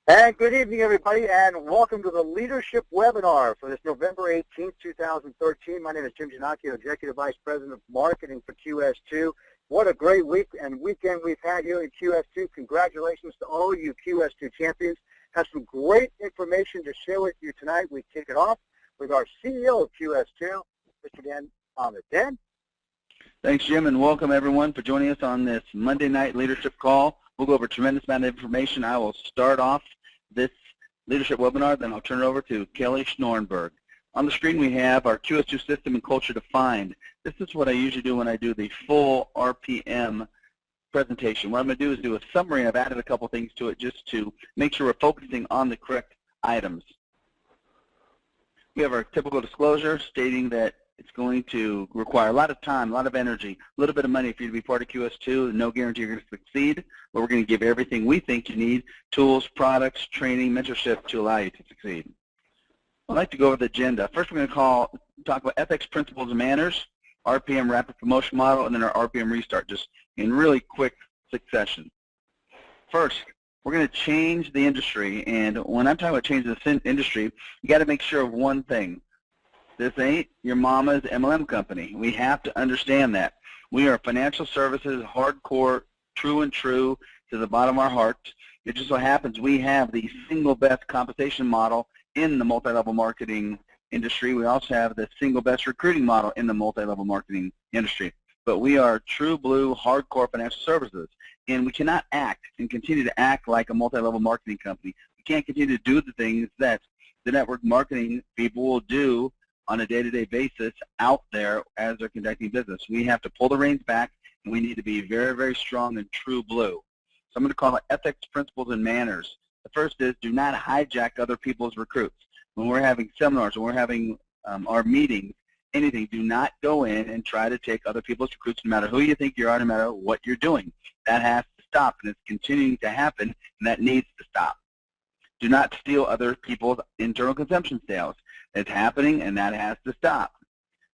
And good evening, everybody, and welcome to the Leadership Webinar for this November 18th, 2013. My name is Jim Giannacchio, Executive Vice President of Marketing for QS2. What a great week and weekend we've had here at QS2. Congratulations to all you QS2 champions. Have some great information to share with you tonight. We kick it off with our CEO of QS2, Mr. Dan Ahmed. Dan? Thanks, Jim, and welcome everyone for joining us on this Monday night leadership call. We'll go over a tremendous amount of information. I will start off this leadership webinar, then I'll turn it over to Kelly Schnorrenberg. On the screen we have our QS2 system and culture defined. This is what I usually do when I do the full RPM presentation. What I'm going to do is do a summary. I've added a couple things to it just to make sure we're focusing on the correct items. We have our typical disclosure stating that it's going to require a lot of time, a lot of energy, a little bit of money for you to be part of QS2. No guarantee you're going to succeed, but we're going to give everything we think you need, tools, products, training, mentorship to allow you to succeed. I'd like to go over the agenda. First, we're going to talk about ethics, principles, and manners, RPM rapid promotion model, and then our RPM restart, just in really quick succession. First, we're going to change the industry, and when I'm talking about changing the industry, you got to make sure of one thing. This ain't your mama's MLM company. We have to understand that. We are financial services, hardcore, true and true to the bottom of our hearts. It just so happens we have the single best compensation model in the multi-level marketing industry. We also have the single best recruiting model in the multi-level marketing industry. But we are true blue, hardcore financial services. And we cannot act and continue to act like a multi-level marketing company. We can't continue to do the things that the network marketing people will do on a day-to-day basis out there as they're conducting business. We have to pull the reins back, and we need to be very, very strong and true blue. So I'm going to call it ethics, principles, and manners. The first is do not hijack other people's recruits. When we're having seminars, when we're having our meetings, anything, do not go in and try to take other people's recruits, no matter who you think you are, no matter what you're doing. That has to stop, and it's continuing to happen, and that needs to stop. Do not steal other people's internal consumption sales. It's happening, and that has to stop.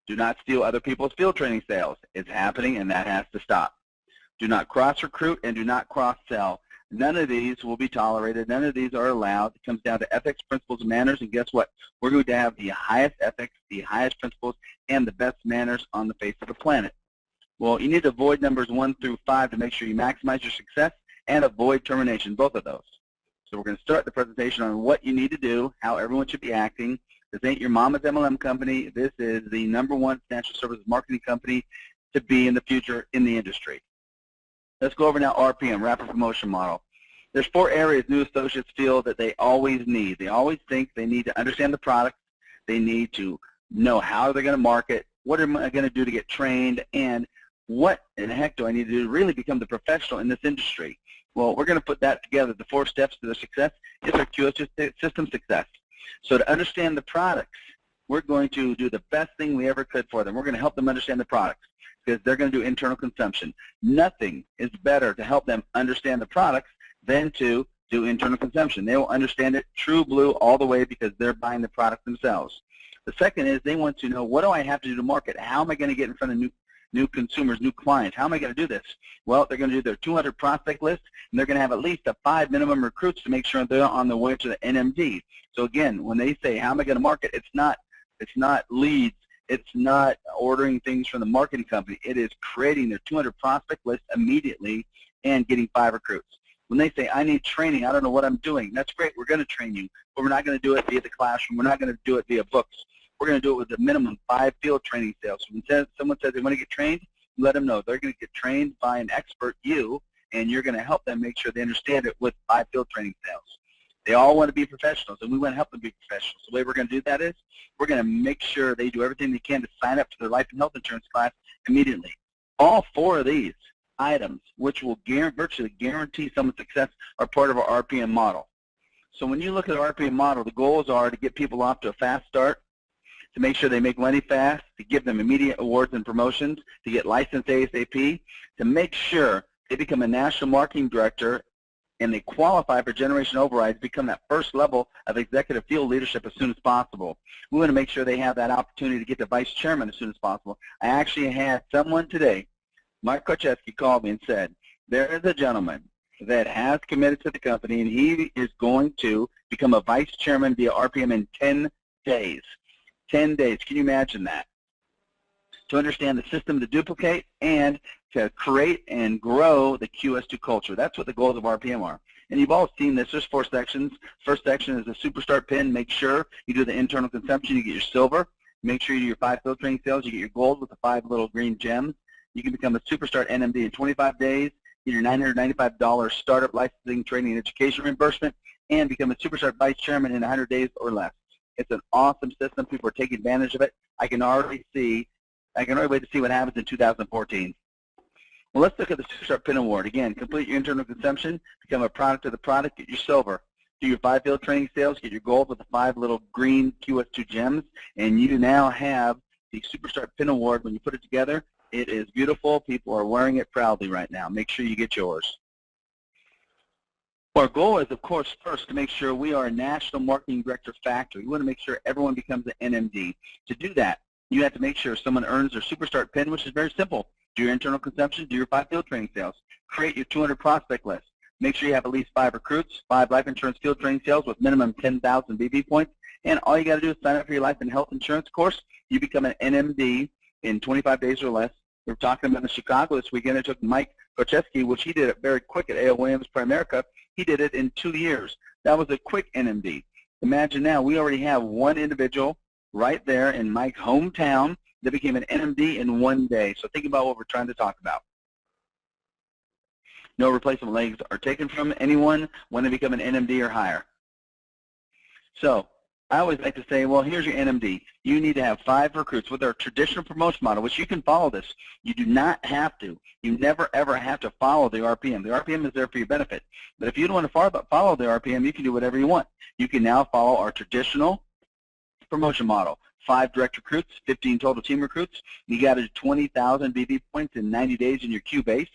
Do not steal other people's field training sales. It's happening, and that has to stop. Do not cross-recruit and do not cross-sell. None of these will be tolerated. None of these are allowed. It comes down to ethics, principles, and manners, and guess what? We're going to have the highest ethics, the highest principles, and the best manners on the face of the planet. Well, you need to avoid numbers 1 through 5 to make sure you maximize your success and avoid termination, both of those. So we're going to start the presentation on what you need to do, how everyone should be acting. This ain't your mama's MLM company. This is the #1 financial services marketing company to be in the future in the industry. Let's go over now RPM, rapid promotion model. There's 4 areas new associates feel that they always need. They always think they need to understand the product. They need to know how they're going to market, what am I going to do to get trained, and what in the heck do I need to do to really become the professional in this industry. Well, we're going to put that together. The 4 steps to their success is our QS2 system success. So to understand the products, we're going to do the best thing we ever could for them. We're going to help them understand the products because they're going to do internal consumption. Nothing is better to help them understand the products than to do internal consumption. They will understand it true blue all the way because they're buying the product themselves. The second is they want to know, what do I have to do to market? How am I going to get in front of new consumers, new clients? How am I going to do this? Well, they're going to do their 200 prospect list, and they're going to have at least 5 minimum recruits to make sure they're on their way to the NMD. So again, when they say, how am I going to market, it's not leads, it's not ordering things from the marketing company. It is creating their 200 prospect list immediately and getting 5 recruits. When they say, I need training, I don't know what I'm doing, that's great, we're going to train you, but we're not going to do it via the classroom, we're not going to do it via books. We're going to do it with a minimum 5 field training sales. When someone says they want to get trained, let them know they're going to get trained by an expert, you, and you're going to help them make sure they understand it with 5 field training sales. They all want to be professionals, and we want to help them be professionals. The way we're going to do that is we're going to make sure they do everything they can to sign up to their life and health insurance class immediately. All 4 of these items, which will virtually guarantee someone's success, are part of our RPM model. So when you look at the RPM model, the goals are to get people off to a fast start, to make sure they make money fast, to give them immediate awards and promotions, to get licensed ASAP, to make sure they become a national marketing director and they qualify for generation overrides, become that first level of executive field leadership as soon as possible. We want to make sure they have that opportunity to get to vice chairman as soon as possible. I actually had someone today, Mike Kocheski, called me and said, there is a gentleman, that has committed to the company, and he is going to become a vice chairman via RPM in 10 days. 10 days. Can you imagine that? To understand the system to duplicate and to create and grow the QS2 culture. That's what the goals of RPM are. And you've all seen this. There's 4 sections. First section is the Superstart pin. Make sure you do the internal consumption. You get your silver. Make sure you do your 5 field training sales. You get your gold with the 5 little green gems. You can become a Superstart NMD in 25 days. Get your $995 startup licensing, training, and education reimbursement, and become a Superstart vice chairman in 100 days or less. It's an awesome system. People are taking advantage of it. I can already wait to see what happens in 2014. Well, let's look at the Superstart Pin Award. Again, complete your internal consumption, become a product of the product, get your silver. Do your 5 field training sales, get your gold with the 5 little green QS2 gems, and you now have the Superstart Pin Award. When you put it together, it is beautiful. People are wearing it proudly right now. Make sure you get yours. Our goal is, of course, first to make sure we are a National Marketing Director factory. We want to make sure everyone becomes an NMD. To do that, you have to make sure someone earns their Superstart pin, which is very simple. Do your internal consumption, do your 5 field training sales. Create your 200 prospect list. Make sure you have at least 5 recruits, 5 life insurance field training sales with minimum 10,000 BB points. And all you got to do is sign up for your life and health insurance course. You become an NMD in 25 days or less. We were talking about in Chicago this weekend. It took Mike Kocheski, which he did it very quick at A.L. Williams Primerica. He did it in 2 years. That was a quick NMD. Imagine now we already have one individual right there in Mike's hometown that became an NMD in 1 day. So think about what we're trying to talk about. No replacement legs are taken from anyone when they become an NMD or higher. So I always like to say, well, here's your NMD. You need to have 5 recruits with our traditional promotion model, which you can follow this. You do not have to. You never, ever have to follow the RPM. The RPM is there for your benefit. But if you don't want to follow the RPM, you can do whatever you want. You can now follow our traditional promotion model. 5 direct recruits, 15 total team recruits. You got to do 20,000 BB points in 90 days in your Q base.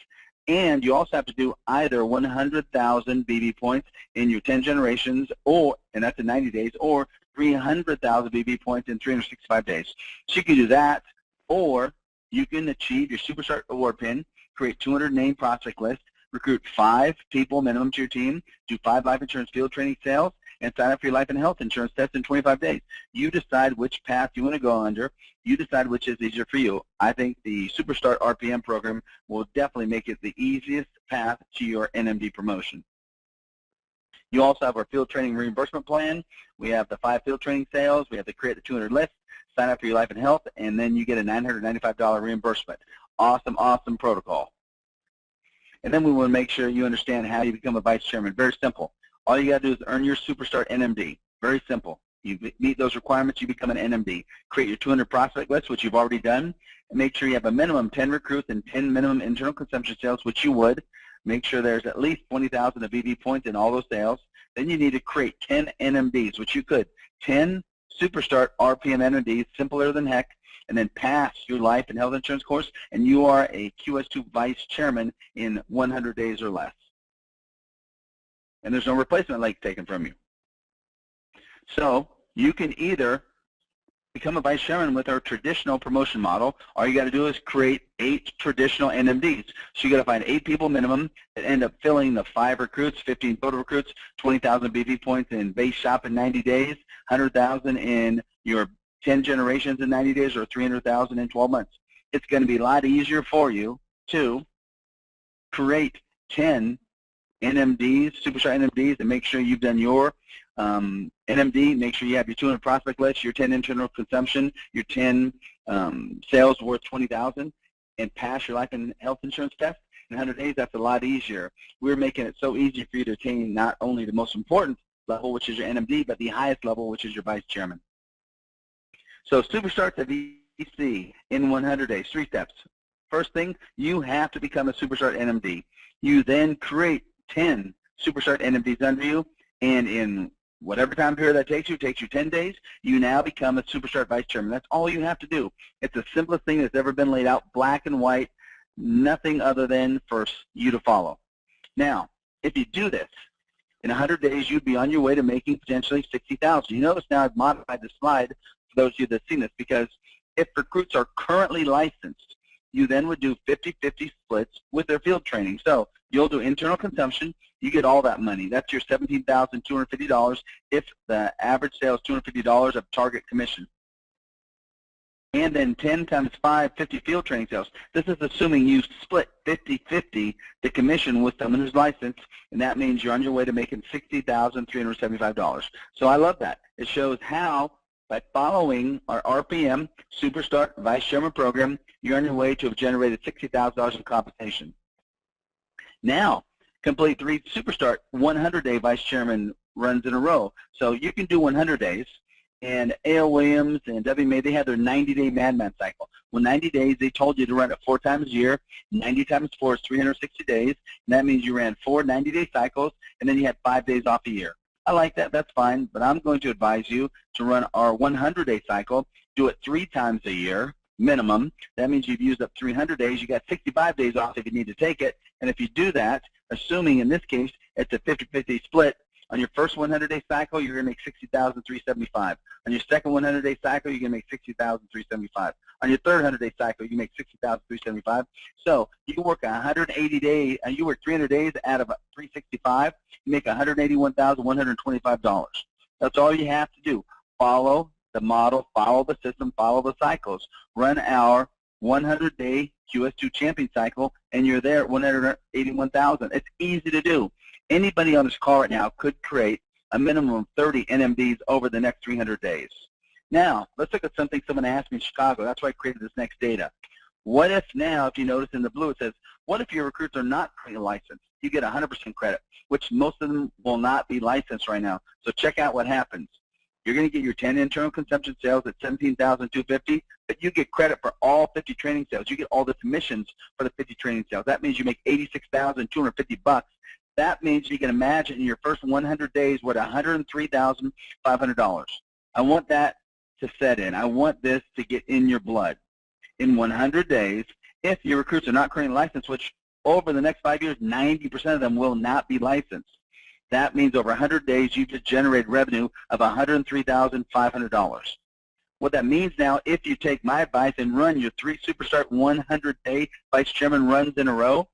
And you also have to do either 100,000 BB points in your 10 generations, and that's in 90 days, or 300,000 BB points in 365 days. So you can do that, or you can achieve your Superstart award pin, create 200 name prospect list, recruit 5 people minimum to your team, do 5 life insurance field training sales, and sign up for your life and health insurance test in 25 days. You decide which path you want to go under. You decide which is easier for you. I think the Superstart RPM program will definitely make it the easiest path to your NMD promotion. You also have our field training reimbursement plan. We have the 5 field training sales. We have to create the 200 list, sign up for your life and health, and then you get a $995 reimbursement. Awesome, awesome protocol. And then we want to make sure you understand how you become a vice chairman. Very simple. All you got to do is earn your Superstart NMD. Very simple. You meet those requirements, you become an NMD. Create your 200 prospect list, which you've already done, and make sure you have a minimum 10 recruits and 10 minimum internal consumption sales, which you would. Make sure there's at least 20,000 of BB points in all those sales. Then you need to create 10 NMDs, which you could. 10 Superstart RPM NMDs, simpler than heck, and then pass your life and health insurance course, and you are a QS2 vice chairman in 100 days or less. And there's no replacement leg taken from you. So you can either become a vice chairman with our traditional promotion model. All you got to do is create 8 traditional NMDs. So you got to find 8 people minimum that end up filling the 5 recruits, 15 total recruits, 20,000 BB points in base shop in 90 days, 100,000 in your 10 generations in 90 days, or 300,000 in 12 months. It's going to be a lot easier for you to create 10 NMDs, Superstart NMDs, and make sure you've done your NMD. Make sure you have your 200 prospect list, your 10 internal consumption, your 10 sales worth 20,000, and pass your life and health insurance test in 100 days. That's a lot easier. We're making it so easy for you to attain not only the most important level, which is your NMD, but the highest level, which is your vice chairman. So Superstart to VC in 100 days, 3 steps. First thing, you have to become a Superstart NMD. You then create 10 Superstart NMDs under you, and in whatever time period that takes you 10 days, you now become a Superstart vice chairman. That's all you have to do. It's the simplest thing that's ever been laid out, black and white, nothing other than for you to follow. Now, if you do this, in 100 days, you'd be on your way to making potentially 60,000. You notice now I've modified the slide for those of you that have seen this, because if recruits are currently licensed, you then would do 50-50 splits with their field training. So you'll do internal consumption, you get all that money. That's your $17,250 if the average sale is $250 of target commission. And then 10 times 5, 50 field training sales. This is assuming you split 50-50 the commission with someone who's licensed, and that means you're on your way to making $60,375. So I love that. It shows how, by following our RPM, Superstart, Vice Chairman program, you're on your way to have generated $60,000 in compensation. Now, complete 3 Superstart 100-day Vice Chairman runs in a row. So you can do 100 days. And A.L. Williams and W. May, they had their 90-day Madman cycle. Well, 90 days, they told you to run it 4 times a year. 90 times 4 is 360 days, and that means you ran 4 90-day cycles, and then you had 5 days off a year. I like that. That's fine, but I'm going to advise you to run our 100-day cycle. Do it 3 times a year, minimum. That means you've used up 300 days. You got 65 days off if you need to take it, and if you do that, assuming in this case it's a 50-50 split, on your first 100-day cycle, you're going to make $60,375. On your second 100-day cycle, you're going to make $60,375. On your third 100-day cycle, you make $60,375. So you work 180 days, and you work 300 days out of 365. You make $181,125. That's all you have to do. Follow the model, follow the system, follow the cycles. Run our 100-day QS2 champion cycle, and you're there at $181,000. It's easy to do. Anybody on this call right now could create a minimum of 30 NMDs over the next 300 days. Now, let's look at something someone asked me in Chicago. That's why I created this next data. What if now, if you notice in the blue, it says, what if your recruits are not currently licensed? You get 100% credit, which most of them will not be licensed right now. So check out what happens. You're going to get your 10 internal consumption sales at $17,250, but you get credit for all 50 training sales. You get all the commissions for the 50 training sales. That means you make $86,250. That means you can imagine in your first 100 days what $103,500. I want that to set in. I want this to get in your blood. In 100 days, if your recruits are not currently licensed, which over the next 5 years, 90% of them will not be licensed, that means over 100 days you just generated revenue of $103,500. What that means now, if you take my advice and run your 3 Superstart 100-day Vice Chairman runs in a row,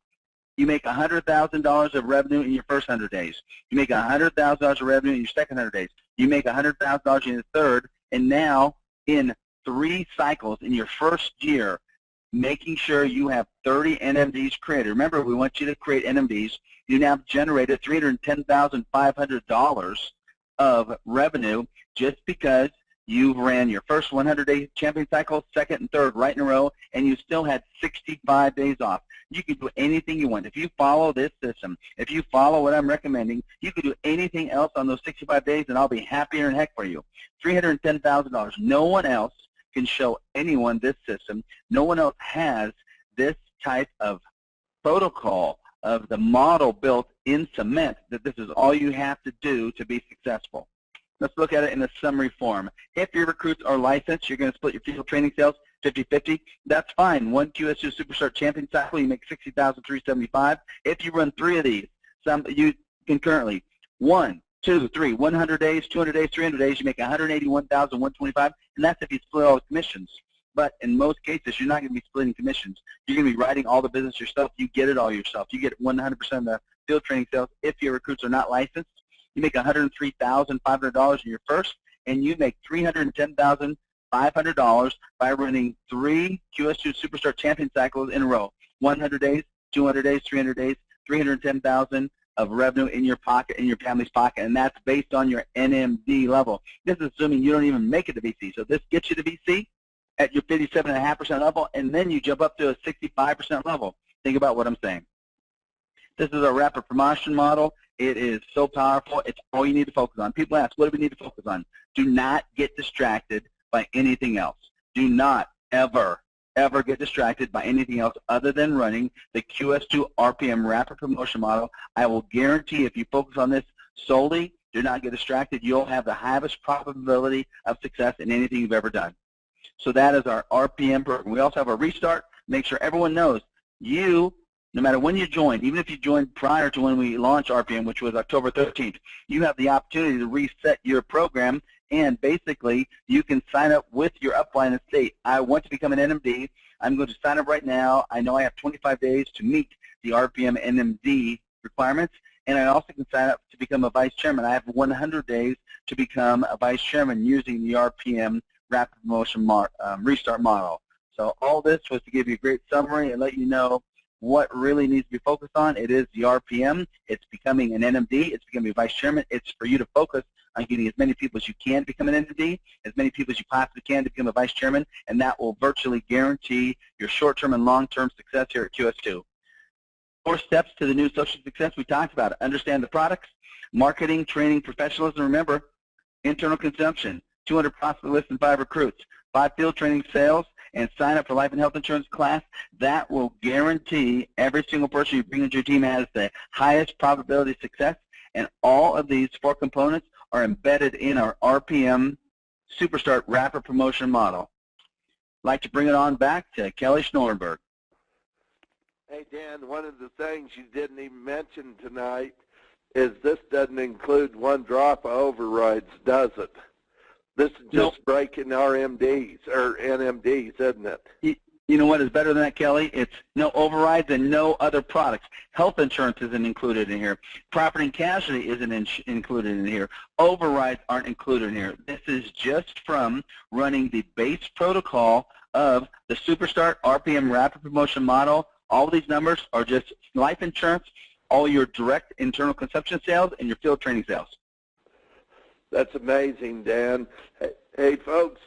you make $100,000 of revenue in your first 100 days. You make $100,000 of revenue in your second 100 days. You make $100,000 in your third, and now in 3 cycles in your first year, making sure you have 30 NMDs created. Remember, we want you to create NMDs. You now generated $310,500 of revenue just because you ran your first 100-day champion cycle, second and third right in a row, and you still had 65 days off. You can do anything you want. If you follow this system, if you follow what I'm recommending, you can do anything else on those 65 days, and I'll be happier than heck for you. $310,000. No one else can show anyone this system. No one else has this type of protocol of the model built in cement that this is all you have to do to be successful. Let's look at it in a summary form. If your recruits are licensed, you're going to split your field training sales 50-50. That's fine. 1 QS2 Superstart champion cycle, you make $60,375. If you run 3 of these, you concurrently, 1, 2, 3, 100 days, 200 days, 300 days, you make $181,125, and that's if you split all the commissions. But in most cases, you're not going to be splitting commissions. You're going to be writing all the business yourself. You get it all yourself. You get 100% of the field training sales if your recruits are not licensed. You make $103,500 in your first, and you make $310,500 by running 3 QS2 Superstart champion cycles in a row. 100 days, 200 days, 300 days, $310,000 of revenue in your pocket, in your family's pocket, and that's based on your NMD level. This is assuming you don't even make it to VC. So this gets you to VC at your 57.5% level, and then you jump up to a 65% level. Think about what I'm saying. This is a rapid promotion model. It is so powerful. It's all you need to focus on. People ask, what do we need to focus on? Do not get distracted by anything else. Do not ever get distracted by anything else other than running the QS2 RPM rapid promotion model. I will guarantee if you focus on this solely, do not get distracted, you'll have the highest probability of success in anything you've ever done. So that is our RPM program. We also have a restart. Make sure everyone knows you, no matter when you joined, even if you joined prior to when we launched RPM, which was October 13th, you have the opportunity to reset your program, and basically you can sign up with your upline and state, I want to become an NMD. I'm going to sign up right now. I know I have 25 days to meet the RPM NMD requirements, And I also can sign up to become a vice chairman. I have 100 days to become a vice chairman using the RPM Rapid Promotion Restart model. So all this was to give you a great summary and let you know what really needs to be focused on. It is the RPM. It's becoming an NMD. It's becoming a vice chairman. It's for you to focus on getting as many people as you can to become an NMD, as many people as you possibly can to become a vice chairman, and that will virtually guarantee your short-term and long-term success here at QS2. 4 steps to the new social success we talked about. Understand the products, marketing, training, professionalism. Remember, internal consumption, 200 prospect lists and 5 recruits, 5 field training sales, and sign up for life and health insurance class. That will guarantee every single person you bring into your team has the highest probability of success, and all of these 4 components are embedded in our RPM Superstart Rapid Promotion Model. I'd like to bring it on back to Kelly Schnorrenberg. Hey, Dan, one of the things you didn't even mention tonight is this doesn't include one drop of overrides, does it? This is just breaking RMDs or NMDs, isn't it? You know what is better than that, Kelly? It's no overrides and no other products. Health insurance isn't included in here. Property and casualty isn't included in here. Overrides aren't included in here. This is just from running the base protocol of the Superstart RPM Rapid Promotion Model. All of these numbers are just life insurance, all your direct internal consumption sales, and your field training sales. That's amazing, Dan. Hey, folks,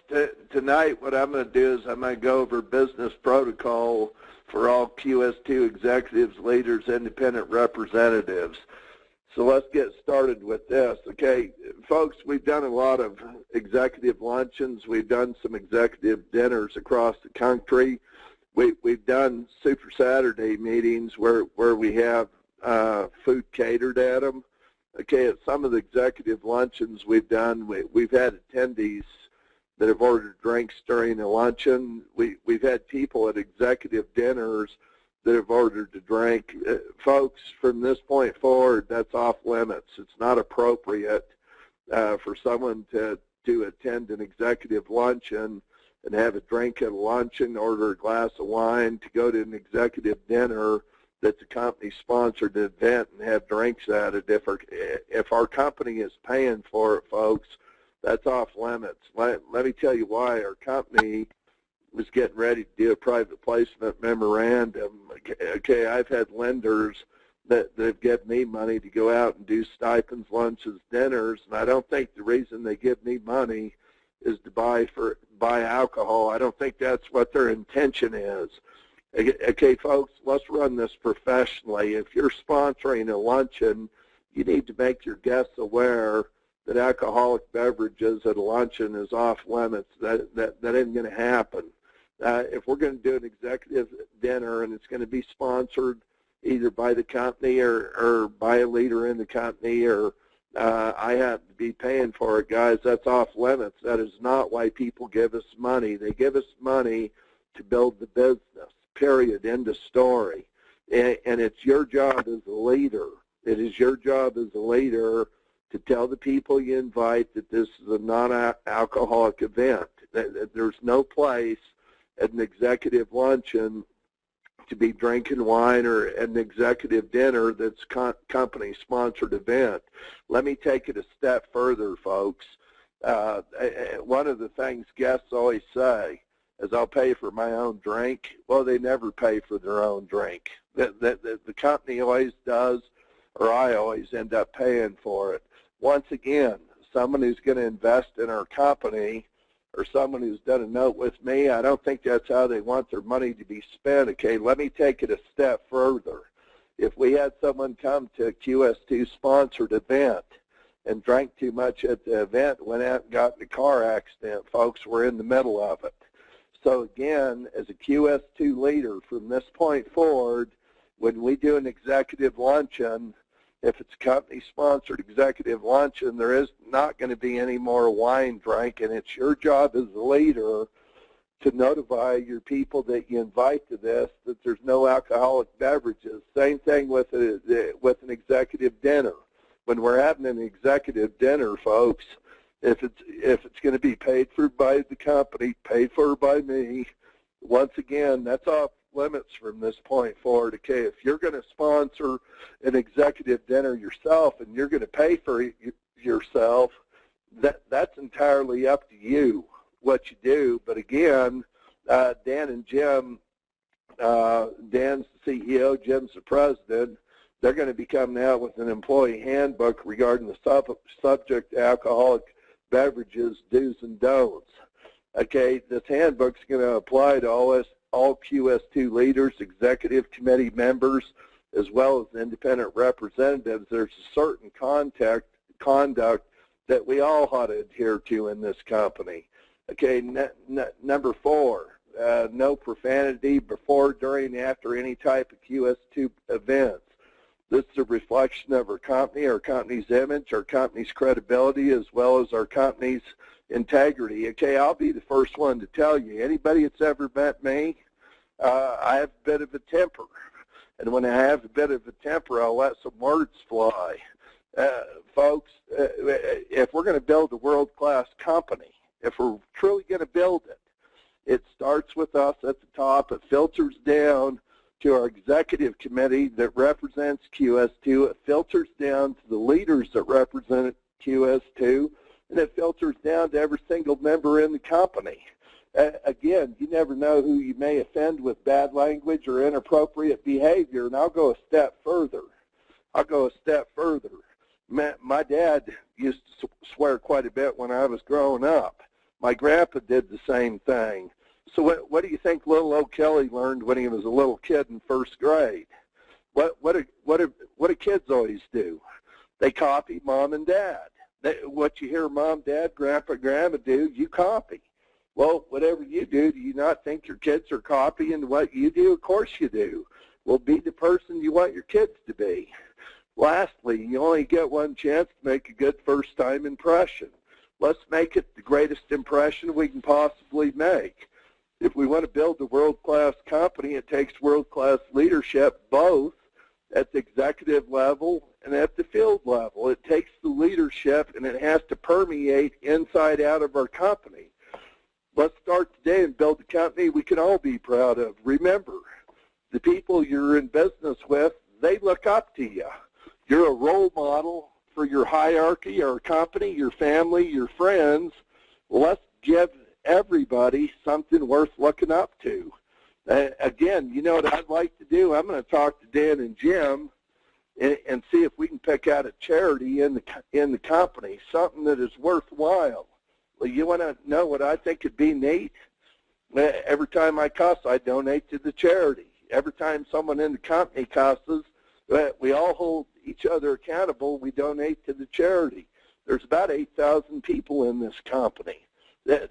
tonight what I'm going to do is I'm going to go over business protocol for all QS2 executives, leaders, independent representatives. So let's get started with this. Okay, folks, we've done a lot of executive luncheons. We've done some executive dinners across the country. We've done Super Saturday meetings where we have food catered at them. Okay, at some of the executive luncheons we've done, we've had attendees that have ordered drinks during the luncheon. We've had people at executive dinners that have ordered a drink. Folks, from this point forward, that's off limits. It's not appropriate for someone to attend an executive luncheon and have a drink at a luncheon, order a glass of wine, to go to an executive dinner that's a company-sponsored event and have drinks at it. If our company is paying for it, folks, that's off limits. Let me tell you why. Our company was getting ready to do a private placement memorandum. Okay, I've had lenders that have given me money to go out and do stipends, lunches, dinners, and I don't think the reason they give me money is to buy alcohol. I don't think that's what their intention is. Okay, folks, let's run this professionally. If you're sponsoring a luncheon, you need to make your guests aware that alcoholic beverages at a luncheon is off limits. That ain't going to happen. If we're going to do an executive dinner and it's going to be sponsored either by the company or by a leader in the company, or I have to be paying for it, guys, that's off limits. That is not why people give us money. They give us money to build the business. Period, end of story. And it's your job as a leader. It is your job as a leader to tell the people you invite that this is a non-alcoholic event. There's no place at an executive luncheon to be drinking wine or at an executive dinner that's company-sponsored event. Let me take it a step further, folks. One of the things guests always say is, I'll pay for my own drink. Well, they never pay for their own drink. The company always does, or I always end up paying for it. Once again, someone who's going to invest in our company or someone who's done a note with me, I don't think that's how they want their money to be spent. Okay, let me take it a step further. If we had someone come to a QS2 sponsored event and drank too much at the event, went out and got in a car accident, folks, we're in the middle of it. So again, as a QS2 leader, from this point forward, when we do an executive luncheon, if it's a company-sponsored executive luncheon, there is not going to be any more wine drank, and it's your job as a leader to notify your people that you invite to this that there's no alcoholic beverages. Same thing with an executive dinner. When we're having an executive dinner, folks, if it's going to be paid for by the company, paid for by me, once again, that's off limits from this point forward. Okay, if you're going to sponsor an executive dinner yourself and you're going to pay for it yourself, that's entirely up to you what you do. But again, Dan and Jim, Dan's the CEO, Jim's the president. They're going to be coming out with an employee handbook regarding the subject alcoholic beverages do's and don'ts. Okay, this handbook's going to apply to all QS2 leaders, executive committee members, as well as independent representatives. There's a certain conduct that we all ought to adhere to in this company. Okay, number 4, no profanity before, during, after any type of QS2 events. This is a reflection of our company's image, our company's credibility, as well as our company's integrity. Okay, I'll be the first one to tell you, anybody that's ever met me, I have a bit of a temper. And when I have a bit of a temper, I'll let some words fly. Folks, if we're going to build a world-class company, if we're truly going to build it, it starts with us at the top. It filters down to our executive committee that represents QS2. It filters down to the leaders that represent QS2, and it filters down to every single member in the company. Again, you never know who you may offend with bad language or inappropriate behavior, and I'll go a step further. My dad used to swear quite a bit when I was growing up. My grandpa did the same thing. So what do you think little old Kelly learned when he was a little kid in first grade? What do kids always do? They copy mom and dad. What you hear mom, dad, grandpa, grandma do, you copy. Well, whatever you do you not think your kids are copying what you do? Of course you do. Well, be the person you want your kids to be. Lastly, you only get one chance to make a good first-time impression. Let's make it the greatest impression we can possibly make. If we want to build a world-class company, it takes world-class leadership both at the executive level and at the field level. It takes the leadership, and it has to permeate inside out of our company. Let's start today and build a company we can all be proud of. Remember, the people you're in business with, they look up to you. You're a role model for your hierarchy, our company, your family, your friends. Let's give everybody something worth looking up to. Again, you know what I'd like to do? I'm going to talk to Dan and Jim and see if we can pick out a charity in the company, something that is worthwhile. Well, you want to know what I think would be neat? Every time I cuss, I donate to the charity. Every time someone in the company cusses, we all hold each other accountable. We donate to the charity. There's about 8,000 people in this company.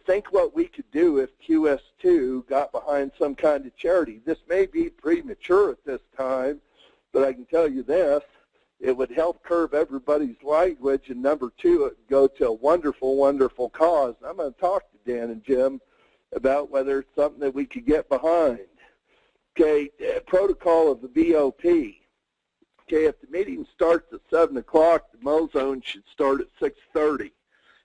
Think what we could do if QS2 got behind some kind of charity. This may be premature at this time, but I can tell you this. It would help curb everybody's language, and number 2, it would go to a wonderful, wonderful cause. I'm going to talk to Dan and Jim about whether it's something that we could get behind. Okay, protocol of the BOP. Okay, if the meeting starts at 7 o'clock, the MoZone should start at 6:30.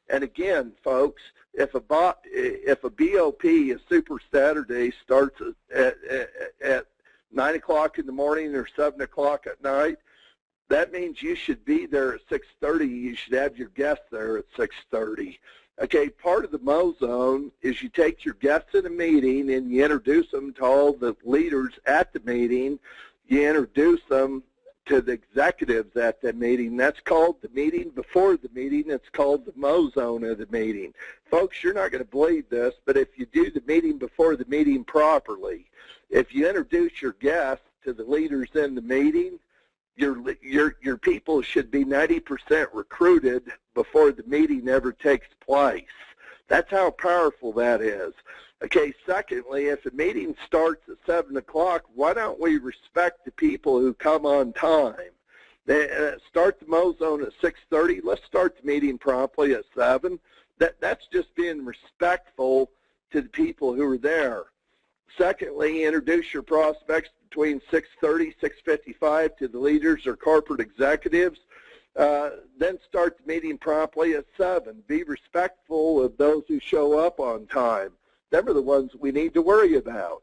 And again, folks, if a BOP, a Super Saturday, starts at 9 o'clock in the morning or 7 o'clock at night, that means you should be there at 6:30. You should have your guests there at 6:30. Okay, part of the MoZone is you take your guests in a meeting and you introduce them to all the leaders at the meeting. You introduce them to the executives at the meeting. That's called the meeting before the meeting. It's called the MoZone of the meeting. Folks, you're not going to believe this, but if you do the meeting before the meeting properly, if you introduce your guests to the leaders in the meeting, your people should be 90% recruited before the meeting ever takes place. That's how powerful that is. Okay, secondly, if a meeting starts at 7 o'clock, why don't we respect the people who come on time? Start the MoZone at 6:30. Let's start the meeting promptly at 7. That's just being respectful to the people who are there. Secondly, introduce your prospects between 6:30, 6:55 to the leaders or corporate executives. Then start the meeting promptly at 7. Be respectful of those who show up on time. Them are the ones we need to worry about.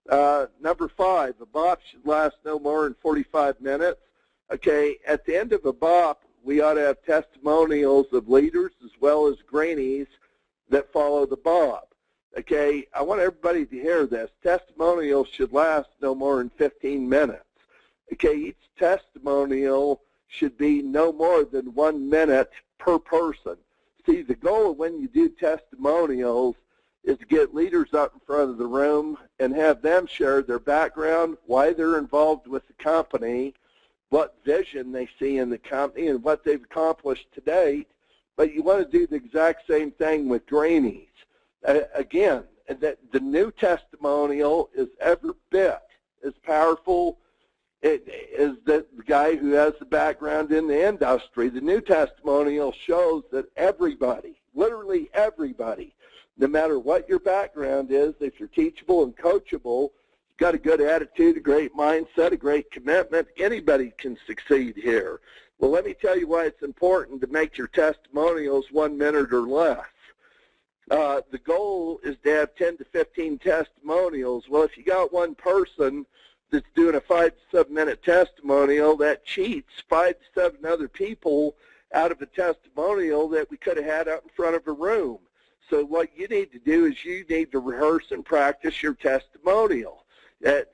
Number 5, a BOP should last no more than 45 minutes. Okay, at the end of a BOP, we ought to have testimonials of leaders as well as greenies that follow the BOP. Okay, I want everybody to hear this. Testimonials should last no more than 15 minutes. Okay, each testimonial should be no more than 1 minute per person. See, the goal of when you do testimonials is to get leaders up in front of the room and have them share their background, why they're involved with the company, what vision they see in the company, and what they've accomplished to date. But you want to do the exact same thing with greenies. Again, that the new testimonial is every bit as powerful as the guy who has the background in the industry. The new testimonial shows that everybody, literally everybody, no matter what your background is, if you're teachable and coachable, you've got a good attitude, a great mindset, a great commitment, anybody can succeed here. Well, let me tell you why it's important to make your testimonials 1 minute or less. The goal is to have 10 to 15 testimonials. Well, if you got one person that's doing a 5 to 7 minute testimonial, that cheats 5 to 7 other people out of a testimonial that we could have had out in front of a room. So what you need to do is you need to rehearse and practice your testimonial.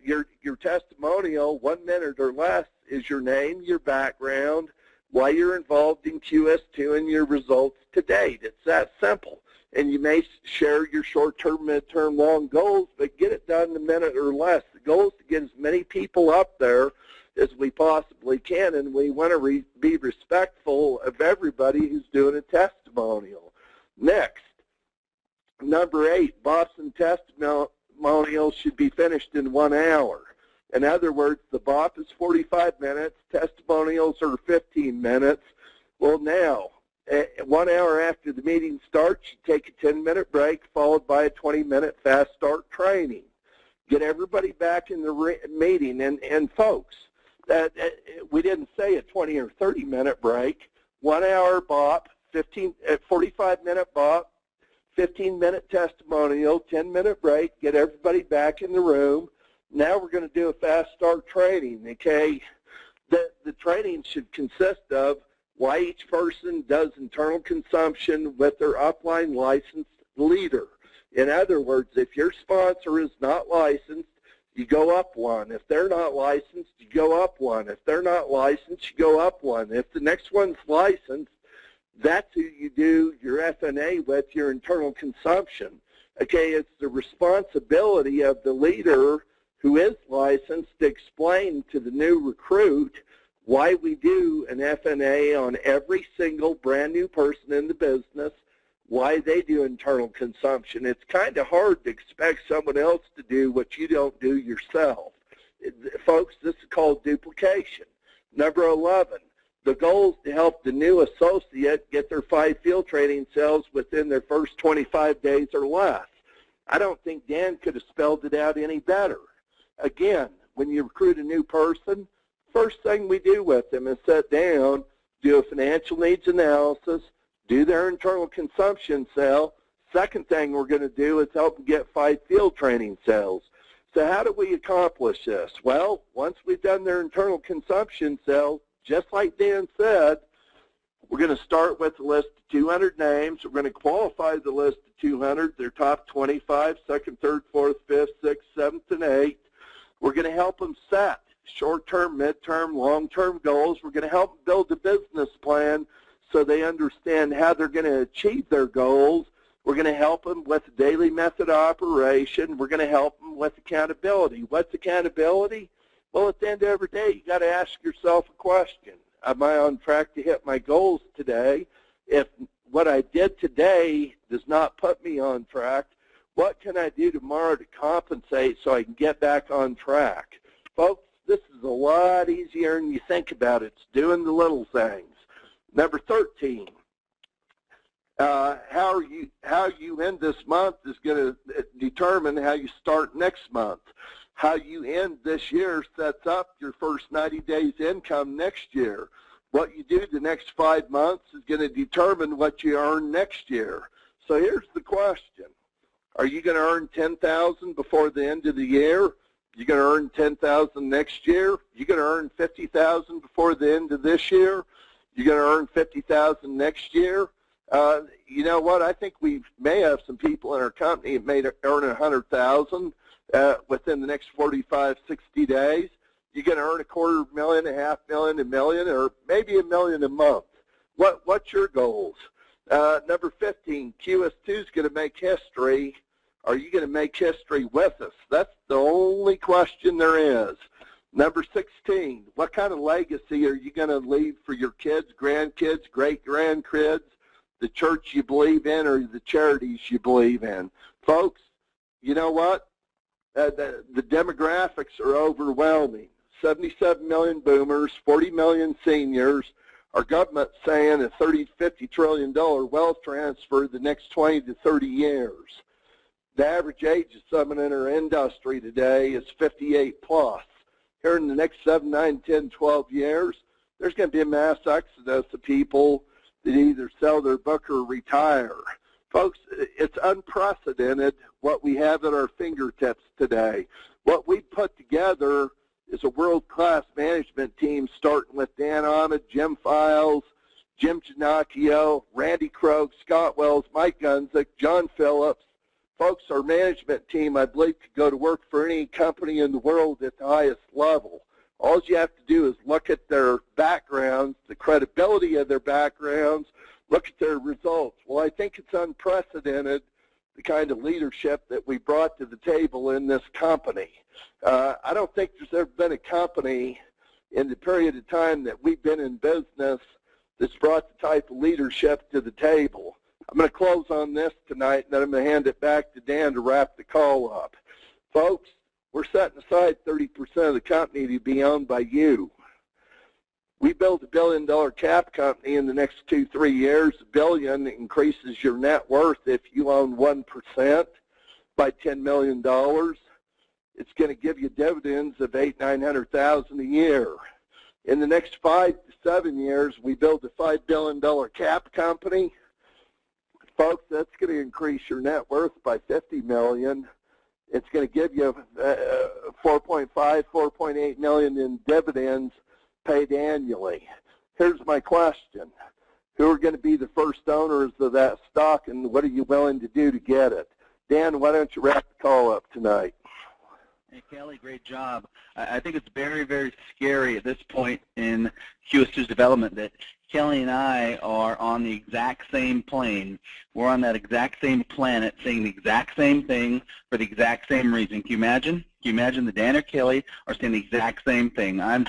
Your testimonial, 1 minute or less, is your name, your background, why you're involved in QS2, and your results to date. It's that simple. And you may share your short-term, mid-term, long goals, but get it done in a minute or less. The goal is to get as many people up there as we possibly can, and we want to be respectful of everybody who's doing a testimonial. Next, number 8, BOPs and testimonials should be finished in 1 hour. In other words, the BOP is 45 minutes, testimonials are 15 minutes. Well, now, 1 hour after the meeting starts, you take a 10-minute break followed by a 20-minute fast start training. Get everybody back in the meeting. And folks, we didn't say a 20 or 30-minute break. 1 hour BOP, 45-minute BOP, 15-minute testimonial, 10-minute break, get everybody back in the room. Now we're going to do a fast start training, okay? The training should consist of why each person does internal consumption with their upline licensed leader. In other words, if your sponsor is not licensed, you go up 1. If they're not licensed, you go up 1. If they're not licensed, you go up 1. If the next one's licensed, that's who you do your FNA with, your internal consumption. Okay, it's the responsibility of the leader who is licensed to explain to the new recruit why we do an FNA on every single brand new person in the business, why they do internal consumption. It's kind of hard to expect someone else to do what you don't do yourself. Folks, this is called duplication. Number 11, the goal is to help the new associate get their 5 field training sales within their first 25 days or less. I don't think Dan could have spelled it out any better. Again, when you recruit a new person, first thing we do with them is sit down, do a financial needs analysis, do their internal consumption sale. Second thing we're going to do is help them get 5 field training sales. So how do we accomplish this? Well, once we've done their internal consumption sale, just like Dan said, we're going to start with a list of 200 names. We're going to qualify the list of 200, their top 25, second, third, fourth, fifth, sixth, seventh, and eighth. We're going to help them set short-term, mid-term, long-term goals. We're going to help them build a business plan so they understand how they're going to achieve their goals. We're going to help them with a daily method of operation. We're going to help them with accountability. What's accountability? Well, at the end of every day, you got to ask yourself a question. Am I on track to hit my goals today? If what I did today does not put me on track, what can I do tomorrow to compensate so I can get back on track? Folks, this is a lot easier than you think about it. It's doing the little things. Number 13, how you end this month is going to determine how you start next month. How you end this year sets up your first 90 days income next year. What you do the next 5 months is going to determine what you earn next year. So here's the question. Are you going to earn $10,000 before the end of the year, You're going to earn $10,000 next year. You're going to earn $50,000 before the end of this year. You're going to earn $50,000 next year. You know what? I think we may have some people in our company that may earn $100,000 within the next 45, 60 days. You're going to earn $250,000, $500,000, $1 million, or maybe $1 million a month. What's your goals? Number 15, QS2 is going to make history. Are you going to make history with us? That's the only question there is. Number 16, what kind of legacy are you going to leave for your kids, grandkids, great-grandkids, the church you believe in, or the charities you believe in? Folks, you know what? The demographics are overwhelming. 77 million boomers, 40 million seniors. Our government's saying a $30 to $50 trillion wealth transfer the next 20 to 30 years. The average age of someone in our industry today is 58 plus. Here in the next 7, 9, 10, 12 years, there's going to be a mass exodus of people that either sell their book or retire. Folks, it's unprecedented what we have at our fingertips today. What we put together is a world-class management team starting with Dan Ahmed, Jim Files, Jim Ginocchio, Randy Krogh, Scott Wells, Mike Gunzik, John Phillips. Folks, our management team, I believe, could go to work for any company in the world at the highest level. All you have to do is look at their backgrounds, the credibility of their backgrounds, look at their results. Well, I think it's unprecedented, the kind of leadership that we brought to the table in this company. I don't think there's ever been a company in the period of time that we've been in business that's brought the type of leadership to the table. I'm going to close on this tonight, and then I'm going to hand it back to Dan to wrap the call up. Folks, we're setting aside 30% of the company to be owned by you. We build $1 billion cap company in the next 2-3 years. $1 billion increases your net worth if you own 1% by $10 million. It's going to give you dividends of $800,000-900,000 a year. In the next 5 to 7 years, we build a $5 billion cap company. Folks, that's going to increase your net worth by $50 million. It's going to give you $4.5, $4.8 million in dividends paid annually. Here's my question. Who are going to be the first owners of that stock, and what are you willing to do to get it? Dan, why don't you wrap the call up tonight? Hey, Kelly, great job. I think it's very, very scary at this point in QS2's development that Kelly and I are on the exact same plane. We're on that exact same planet saying the exact same thing for the exact same reason. Can you imagine? Can you imagine that Dan or Kelly are saying the exact same thing? I'm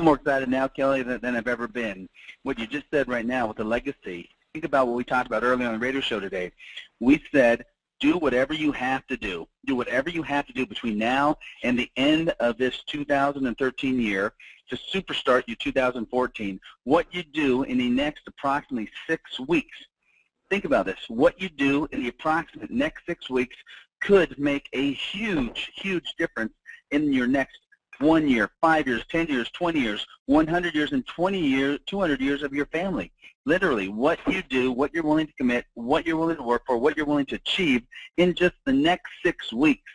more excited now, Kelly, than I've ever been. What you just said right now with the legacy, think about what we talked about earlier on the radio show today. We said, do whatever you have to do. Do whatever you have to do between now and the end of this 2013 year to superstart your 2014. What you do in the next approximately 6 weeks. Think about this. What you do in the approximate next 6 weeks could make a huge, huge difference in your next 1 year, 5 years, 10 years, 20 years, 100 years, and 20 years, 200 years of your family. Literally, what you do, what you're willing to commit, what you're willing to work for, what you're willing to achieve in just the next 6 weeks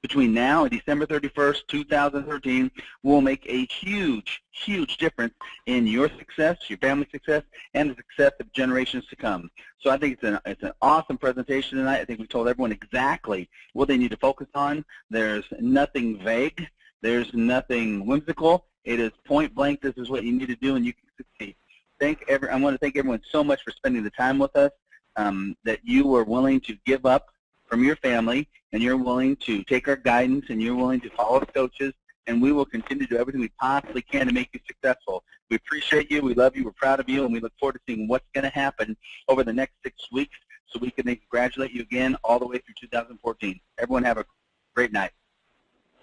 between now and December 31st, 2013 will make a huge, huge difference in your success, your family's success, and the success of generations to come. So I think it's an awesome presentation tonight. I think we told everyone exactly what they need to focus on. There's nothing vague. There's nothing whimsical. It is point blank. This is what you need to do, and you can succeed. I want to thank everyone so much for spending the time with us, that you were willing to give up from your family, and you're willing to take our guidance, and you're willing to follow us coaches, and we will continue to do everything we possibly can to make you successful. We appreciate you. We love you. We're proud of you, and we look forward to seeing what's going to happen over the next 6 weeks so we can congratulate you again all the way through 2014. Everyone have a great night.